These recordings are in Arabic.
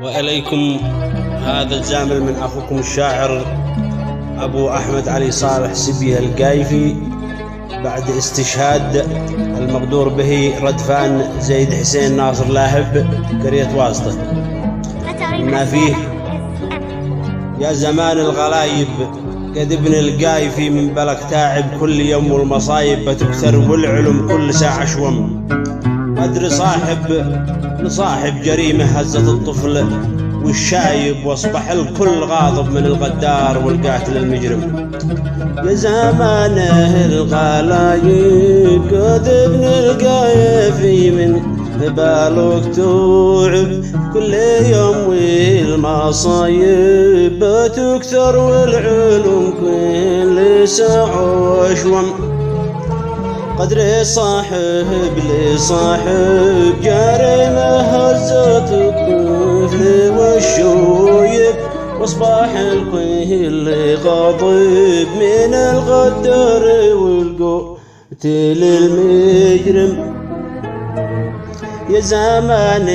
وإليكم هذا الزامل من أخوكم الشاعر أبو أحمد علي صالح سبيه القايفي بعد استشهاد المغدور به ردفان زيد حسين ناصر لاهب قرية واسطة. ما فيه: يا زمان الغلايب قد ابن القايفي من بلك تعب، كل يوم والمصايب بتكثر والعلم كل ساعة شوم. أدري نصاحب جريمة هزت الطفل والشايب، واصبح الكل غاضب من الغدار والقاتل المجرم. يا زمانه الغلايب قد ابن القايفي من بالك توعب، كل يوم والمصايب تكثر والعلوم كل ساعة وشوم. قدر صاحب لصاحب جريمة هزت الطفل والشويب، واصبح الكل غاضب من الغدار والقاتل المجرم. يا زمان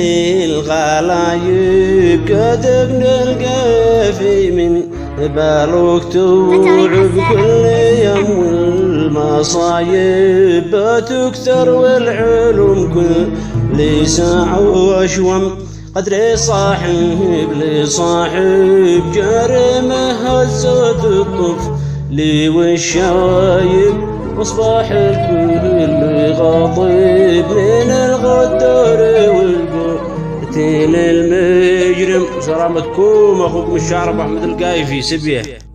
الغلايب قد ابن القايفي من بالك توعب، كل يوم والمصايب تكثر والعلوم كل ساعة وشوم. قدر صاحب لصاحب جريمة هزت الطفل والشايب، واصبح الكل غاضب من الغدار والقاتل المجرم. سلامتكم، اخوكم الشاعر ابو احمد القايفي سبيه.